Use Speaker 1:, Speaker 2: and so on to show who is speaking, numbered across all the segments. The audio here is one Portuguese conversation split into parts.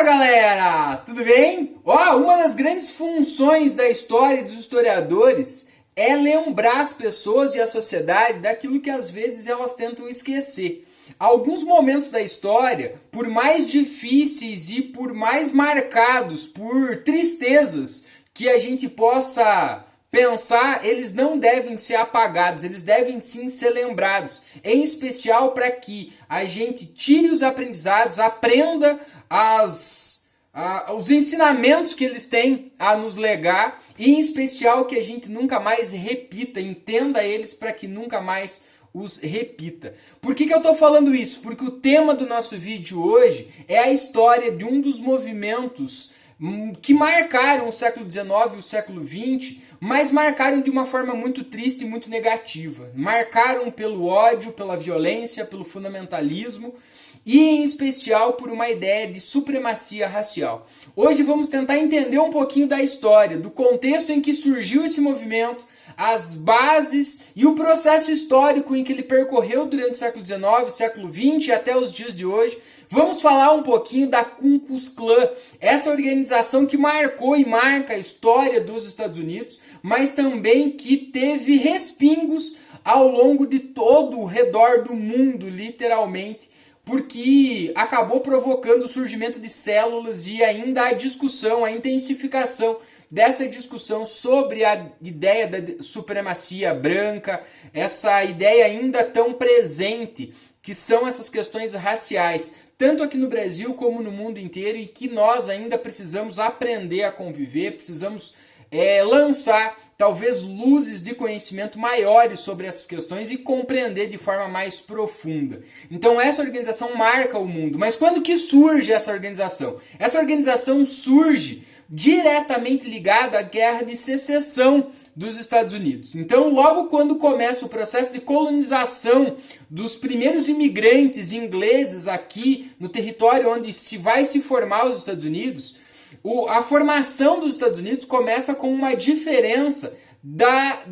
Speaker 1: Galera, tudo bem? Uma das grandes funções da história dos historiadores é lembrar as pessoas e a sociedade daquilo que às vezes elas tentam esquecer. Alguns momentos da história, por mais difíceis e por mais marcados por tristezas que a gente possa pensar, eles não devem ser apagados, eles devem sim ser lembrados, em especial para que a gente tire os aprendizados, aprenda os ensinamentos que eles têm a nos legar, e em especial que a gente nunca mais repita, entenda eles para que nunca mais os repita. Por que eu estou falando isso? Porque o tema do nosso vídeo hoje é a história de um dos movimentos que marcaram o século XIX e o século XX, mas marcaram de uma forma muito triste e muito negativa. Marcaram pelo ódio, pela violência, pelo fundamentalismo e em especial por uma ideia de supremacia racial. Hoje vamos tentar entender um pouquinho da história, do contexto em que surgiu esse movimento, as bases e o processo histórico em que ele percorreu durante o século XIX, século XX e até os dias de hoje. Vamos falar um pouquinho da Ku Klux Klan, essa organização que marcou e marca a história dos Estados Unidos, mas também que teve respingos ao longo de todo o redor do mundo, literalmente, porque acabou provocando o surgimento de células e ainda a discussão, a intensificação dessa discussão sobre a ideia da supremacia branca, essa ideia ainda tão presente, que são essas questões raciais, tanto aqui no Brasil como no mundo inteiro, e que nós ainda precisamos aprender a conviver, precisamos lançar talvez luzes de conhecimento maiores sobre essas questões e compreender de forma mais profunda. Então essa organização marca o mundo. Mas quando que surge essa organização? Essa organização surge diretamente ligada à Guerra de Secessão dos Estados Unidos. Então, logo quando começa o processo de colonização dos primeiros imigrantes ingleses aqui no território onde se vai se formar os Estados Unidos, a formação dos Estados Unidos começa com uma diferença da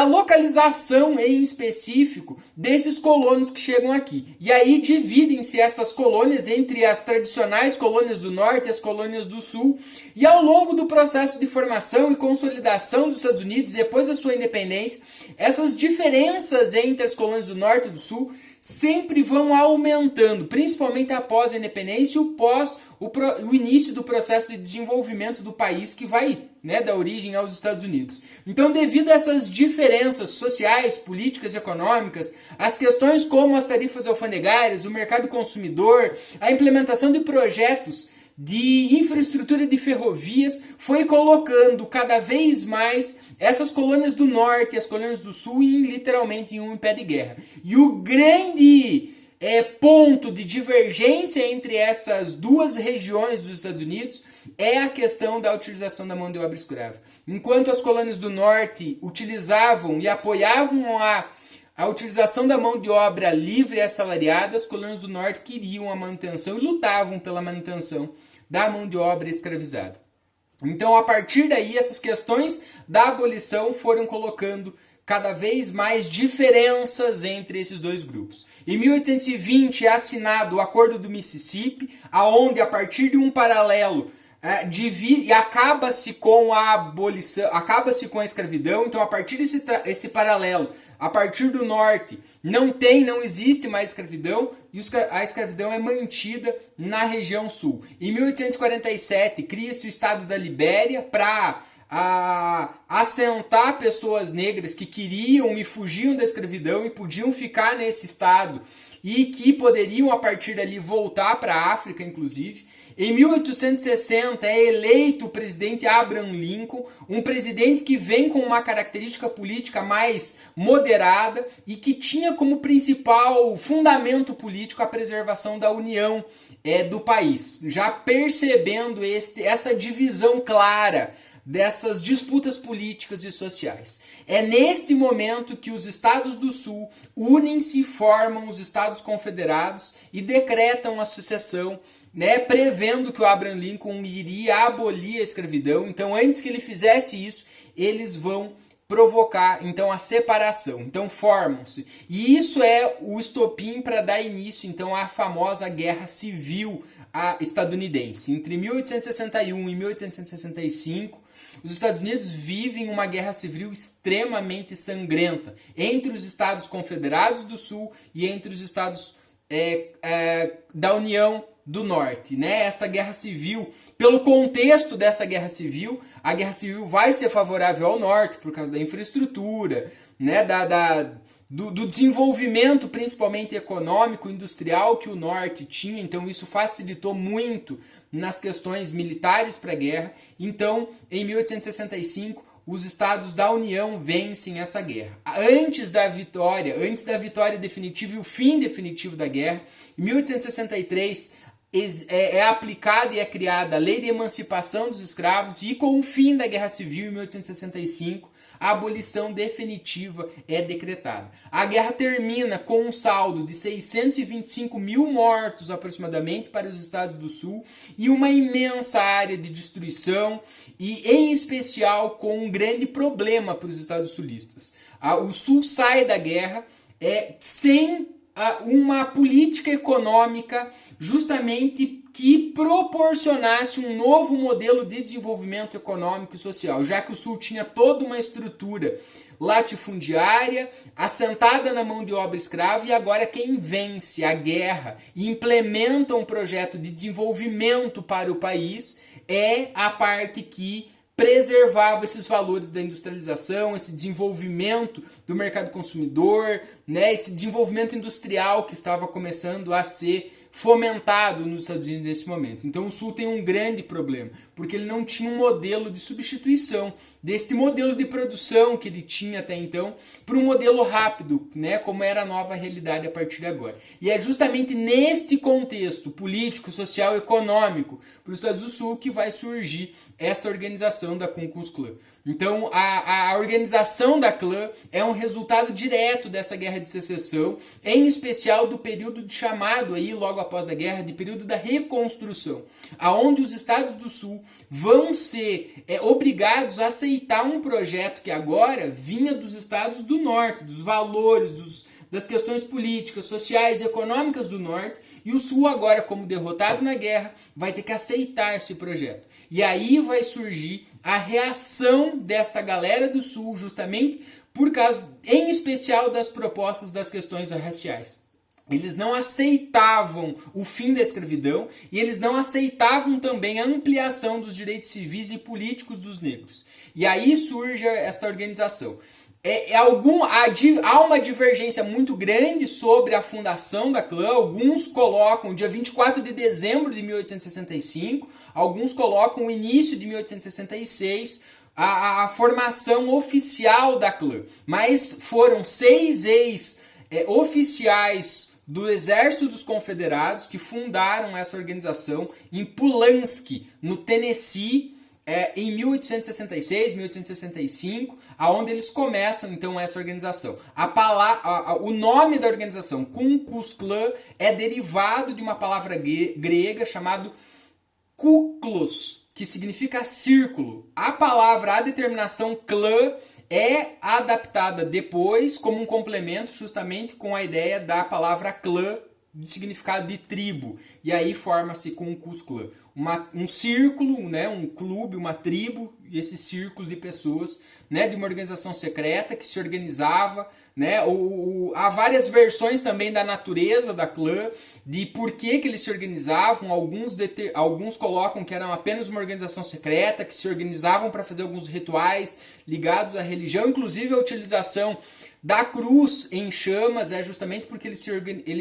Speaker 1: localização em específico desses colonos que chegam aqui. E aí dividem-se essas colônias entre as tradicionais colônias do norte e as colônias do sul. E ao longo do processo de formação e consolidação dos Estados Unidos, depois da sua independência, essas diferenças entre as colônias do norte e do sul sempre vão aumentando, principalmente após a independência e o início do processo de desenvolvimento do país que vai dar origem aos Estados Unidos. Então, devido a essas diferenças sociais, políticas e econômicas, as questões como as tarifas alfandegárias, o mercado consumidor, a implementação de projetos de infraestrutura de ferrovias foi colocando cada vez mais essas colônias do norte e as colônias do sul literalmente em um pé de guerra. E o grande ponto de divergência entre essas duas regiões dos Estados Unidos é a questão da utilização da mão de obra escrava. Enquanto as colônias do norte utilizavam e apoiavam a utilização da mão de obra livre e assalariada, as colônias do norte queriam a manutenção e lutavam pela manutenção da mão de obra escravizada. Então, a partir daí, essas questões da abolição foram colocando cada vez mais diferenças entre esses dois grupos. Em 1820 é assinado o Acordo do Mississippi, aonde a partir de um paralelo acaba-se com a abolição, acaba-se com a escravidão. Então, a partir desse paralelo, a partir do norte, não existe mais escravidão, e a escravidão é mantida na região sul. Em 1847, cria-se o Estado da Libéria para assentar pessoas negras que queriam e fugiam da escravidão e podiam ficar nesse estado e que poderiam a partir dali voltar para a África, inclusive. Em 1860 é eleito o presidente Abraham Lincoln, um presidente que vem com uma característica política mais moderada e que tinha como principal fundamento político a preservação da união do país, já percebendo esta divisão clara dessas disputas políticas e sociais. É neste momento que os estados do sul unem-se e formam os Estados Confederados e decretam a secessão, prevendo que o Abraham Lincoln iria abolir a escravidão. Então, antes que ele fizesse isso, eles vão provocar então a separação. Então formam-se. E isso é o estopim para dar início então à famosa Guerra Civil estadunidense. Entre 1861 e 1865, os Estados Unidos vivem uma guerra civil extremamente sangrenta entre os Estados Confederados do Sul e entre os Estados da União do Norte, né? Esta guerra civil, pelo contexto dessa guerra civil, a guerra civil vai ser favorável ao Norte por causa da infraestrutura, né? Do desenvolvimento, principalmente econômico, industrial, que o Norte tinha. Então isso facilitou muito nas questões militares para a guerra. Então, em 1865, os estados da União vencem essa guerra. Antes da vitória definitiva e o fim definitivo da guerra, em 1863 é aplicada e é criada a Lei de Emancipação dos Escravos, e com o fim da Guerra Civil, em 1865, a abolição definitiva é decretada. A guerra termina com um saldo de 625 mil mortos aproximadamente para os estados do Sul e uma imensa área de destruição, e em especial com um grande problema para os estados sulistas. O Sul sai da guerra sem uma política econômica justamente que proporcionasse um novo modelo de desenvolvimento econômico e social, já que o Sul tinha toda uma estrutura latifundiária, assentada na mão de obra escrava, e agora quem vence a guerra e implementa um projeto de desenvolvimento para o país é a parte que preservava esses valores da industrialização, esse desenvolvimento do mercado consumidor, né, esse desenvolvimento industrial que estava começando a ser fomentado nos Estados Unidos nesse momento. Então o Sul tem um grande problema, porque ele não tinha um modelo de substituição deste modelo de produção que ele tinha até então para um modelo rápido, né, como era a nova realidade a partir de agora. E é justamente neste contexto político, social e econômico para os Estados do Sul que vai surgir esta organização da Ku Klux Klan. Então, a organização da clã é um resultado direto dessa guerra de secessão, em especial do período de chamado aí, logo após a guerra, de período da reconstrução, aonde os estados do Sul vão ser obrigados a aceitar um projeto que agora vinha dos estados do Norte, dos valores, das questões políticas, sociais e econômicas do Norte, e o Sul agora, como derrotado na guerra, vai ter que aceitar esse projeto. E aí vai surgir a reação desta galera do Sul, justamente por causa, em especial, das propostas das questões raciais. Eles não aceitavam o fim da escravidão e eles não aceitavam também a ampliação dos direitos civis e políticos dos negros. E aí surge esta organização. Há uma divergência muito grande sobre a fundação da clã. Alguns colocam dia 24 de dezembro de 1865, alguns colocam o início de 1866, a formação oficial da clã. Mas foram 6 ex-oficiais do Exército dos Confederados que fundaram essa organização em Pulaski, no Tennessee, em 1866, 1865, aonde eles começam então essa organização. O nome da organização, Ku Klux Klan, é derivado de uma palavra grega chamada kuklos, que significa círculo. A determinação clã é adaptada depois como um complemento justamente com a ideia da palavra clã, de significado de tribo. E aí forma-se Ku Klux Klan. Um círculo, né, um clube, uma tribo, e esse círculo de pessoas, né, de uma organização secreta que se organizava, né, há várias versões também da natureza da clã, de por que eles se organizavam. Alguns colocam que eram apenas uma organização secreta, que se organizavam para fazer alguns rituais ligados à religião, inclusive a utilização da cruz em chamas é justamente porque eles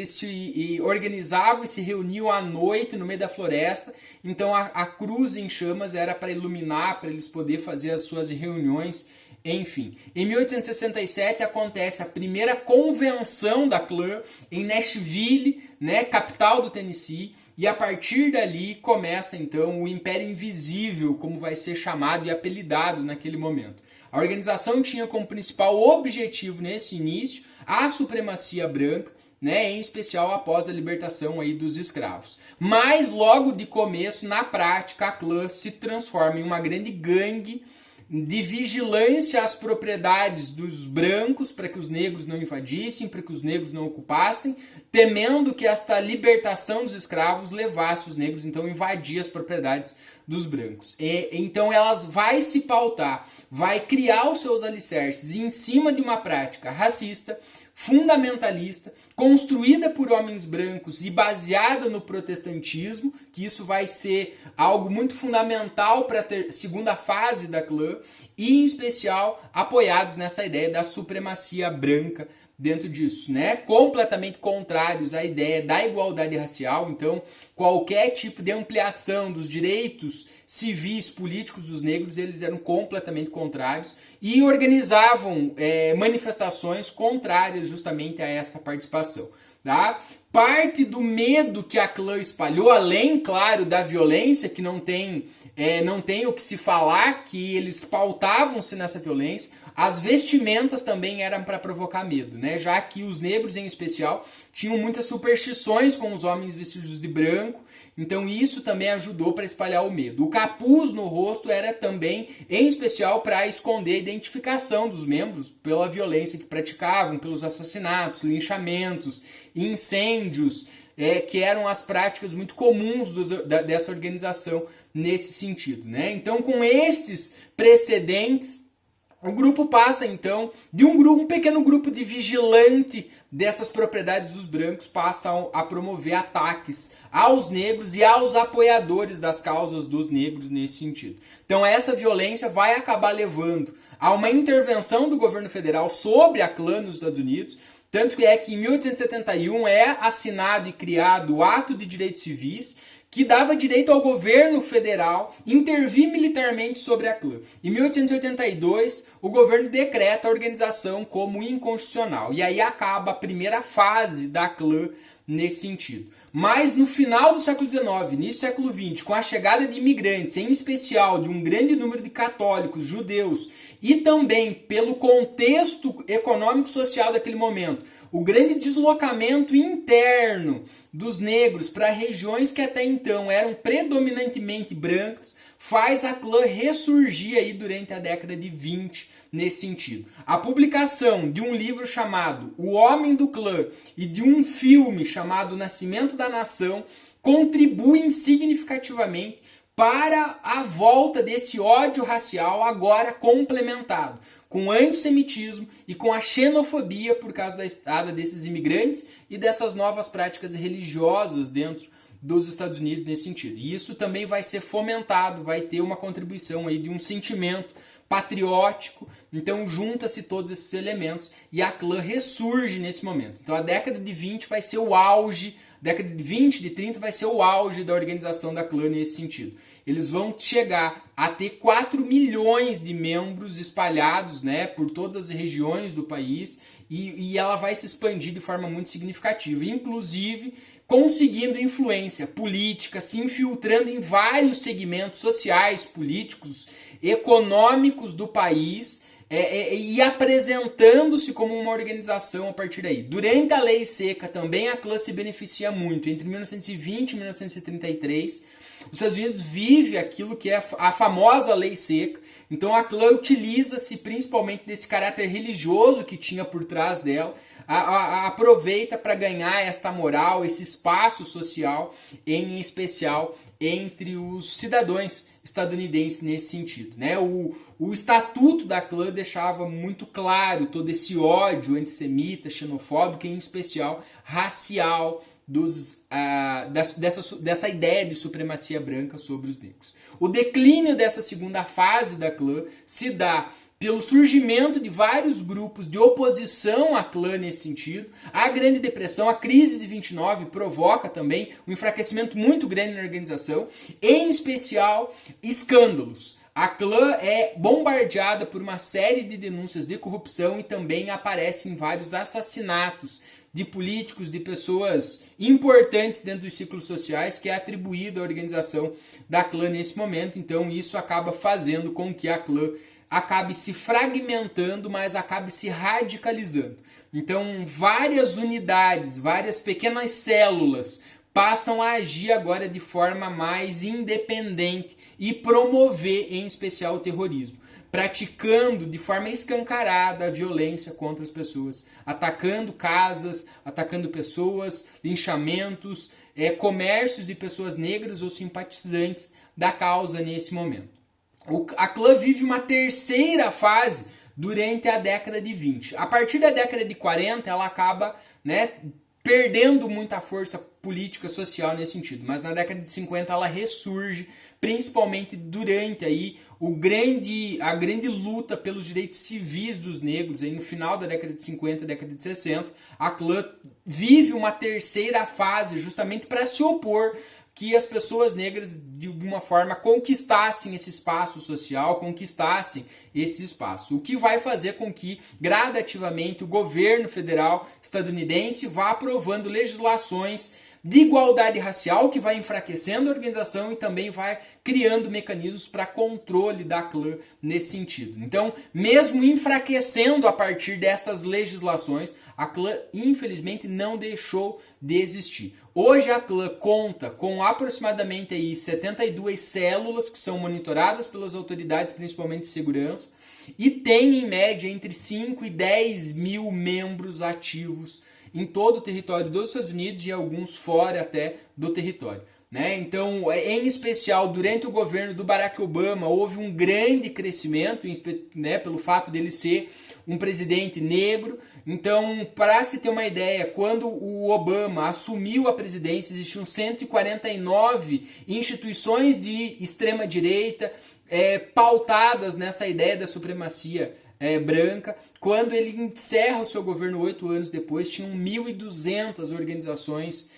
Speaker 1: se organizavam e se reuniam à noite no meio da floresta. Então a cruz em chamas era para iluminar, para eles poderem fazer as suas reuniões, enfim. Em 1867 acontece a primeira convenção da clã em Nashville, né, capital do Tennessee, e a partir dali começa então o Império Invisível, como vai ser chamado e apelidado naquele momento. A organização tinha como principal objetivo nesse início a supremacia branca, né, em especial após a libertação aí dos escravos. Mas logo de começo, na prática, a clã se transforma em uma grande gangue, de vigilância às propriedades dos brancos para que os negros não invadissem, para que os negros não ocupassem, temendo que esta libertação dos escravos levasse os negros então a invadir as propriedades dos brancos. Então elas vai se pautar, vai criar os seus alicerces em cima de uma prática racista, fundamentalista, construída por homens brancos e baseada no protestantismo, que isso vai ser algo muito fundamental para a segunda fase da clã, e em especial apoiados nessa ideia da supremacia branca dentro disso, né? Completamente contrários à ideia da igualdade racial. Então, qualquer tipo de ampliação dos direitos civis políticos dos negros, eles eram completamente contrários e organizavam manifestações contrárias justamente a esta participação. Tá? Parte do medo que a clã espalhou, além, claro, da violência, que não tem o que se falar, que eles pautavam-se nessa violência, as vestimentas também eram para provocar medo, né? Já que os negros, em especial, tinham muitas superstições com os homens vestidos de branco, então isso também ajudou para espalhar o medo. O capuz no rosto era também, em especial, para esconder a identificação dos membros pela violência que praticavam, pelos assassinatos, linchamentos, incêndios, que eram as práticas muito comuns dessa organização nesse sentido, né? Então, com estes precedentes, o grupo passa, então, de um pequeno grupo de vigilante dessas propriedades dos brancos, passa a promover ataques aos negros e aos apoiadores das causas dos negros nesse sentido. Então essa violência vai acabar levando a uma intervenção do governo federal sobre a clã nos Estados Unidos, tanto que em 1871 é assinado e criado o Ato de Direitos Civis, que dava direito ao governo federal intervir militarmente sobre a clã. Em 1882, o governo decreta a organização como inconstitucional. E aí acaba a primeira fase da clã nesse sentido. Mas no final do século XIX, início do século XX, com a chegada de imigrantes, em especial de um grande número de católicos, judeus, e também pelo contexto econômico e social daquele momento, o grande deslocamento interno dos negros para regiões que até então eram predominantemente brancas, faz a clã ressurgir aí durante a década de 20 nesse sentido. A publicação de um livro chamado O Homem do Clã e de um filme chamado Nascimento da Nação contribuem significativamente para a volta desse ódio racial agora complementado com o antissemitismo e com a xenofobia por causa da estada desses imigrantes e dessas novas práticas religiosas dentro dos Estados Unidos nesse sentido. E isso também vai ser fomentado, vai ter uma contribuição aí de um sentimento patriótico. Então junta-se todos esses elementos e a clã ressurge nesse momento. Então a década de 20 vai ser o auge, década de 20, de 30 vai ser o auge da organização da clã nesse sentido. Eles vão chegar a ter 4 milhões de membros espalhados, né, por todas as regiões do país e ela vai se expandir de forma muito significativa, inclusive conseguindo influência política, se infiltrando em vários segmentos sociais, políticos, econômicos do país e apresentando-se como uma organização a partir daí. Durante a Lei Seca também a clã se beneficia muito. Entre 1920 e 1933, os Estados Unidos vive aquilo que é a famosa Lei Seca. Então a clã utiliza-se principalmente desse caráter religioso que tinha por trás dela, aproveita para ganhar esta moral, esse espaço social, em especial entre os cidadãos estadunidenses nesse sentido, né? O estatuto da clã deixava muito claro todo esse ódio antissemita, xenofóbico e em especial racial dessa ideia de supremacia branca sobre os negros. O declínio dessa segunda fase da clã se dá pelo surgimento de vários grupos de oposição à clã nesse sentido. A Grande Depressão, a crise de 29 provoca também um enfraquecimento muito grande na organização, em especial escândalos. A clã é bombardeada por uma série de denúncias de corrupção e também aparecem vários assassinatos de políticos, de pessoas importantes dentro dos ciclos sociais, que é atribuído à organização da clã nesse momento. Então isso acaba fazendo com que a clã acabe se fragmentando, mas acabe se radicalizando. Então várias unidades, várias pequenas células passam a agir agora de forma mais independente e promover, em especial, o terrorismo, praticando de forma escancarada a violência contra as pessoas, atacando casas, atacando pessoas, linchamentos, comércios de pessoas negras ou simpatizantes da causa nesse momento. A clã vive uma terceira fase durante a década de 20. A partir da década de 40, ela acaba, perdendo muita força política social nesse sentido, mas na década de 50 ela ressurge, principalmente durante aí a grande luta pelos direitos civis dos negros. Aí no final da década de 50, década de 60, a clã vive uma terceira fase justamente para se opor que as pessoas negras, de alguma forma, conquistassem esse espaço social, conquistassem esse espaço. O que vai fazer com que, gradativamente, o governo federal estadunidense vá aprovando legislações de igualdade racial, que vai enfraquecendo a organização e também vai criando mecanismos para controle da clã nesse sentido. Então, mesmo enfraquecendo a partir dessas legislações, a clã, infelizmente, não deixou de existir. Hoje a clã conta com aproximadamente aí 72 células que são monitoradas pelas autoridades, principalmente de segurança, e tem em média entre 5 e 10 mil membros ativos em todo o território dos Estados Unidos e alguns fora até do território. Então, em especial, durante o governo do Barack Obama, houve um grande crescimento, pelo fato dele ser um presidente negro. Então, para se ter uma ideia, quando o Obama assumiu a presidência, existiam 149 instituições de extrema-direita pautadas nessa ideia da supremacia branca. Quando ele encerra o seu governo 8 anos depois, tinham 1.200 organizações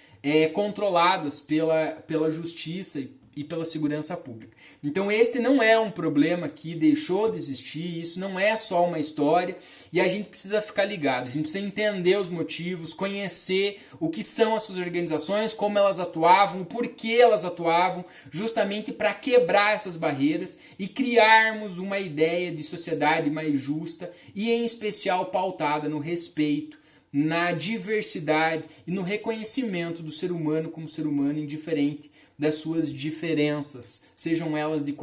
Speaker 1: controladas pela justiça e pela segurança pública. Então este não é um problema que deixou de existir, isso não é só uma história, e a gente precisa ficar ligado, a gente precisa entender os motivos, conhecer o que são essas organizações, como elas atuavam, por que elas atuavam, justamente para quebrar essas barreiras e criarmos uma ideia de sociedade mais justa e, em especial, pautada no respeito, na diversidade e no reconhecimento do ser humano como ser humano, indiferente das suas diferenças, sejam elas de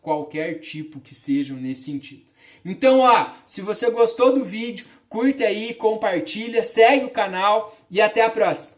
Speaker 1: qualquer tipo que sejam nesse sentido. Então, se você gostou do vídeo, curte aí, compartilha, segue o canal e até a próxima.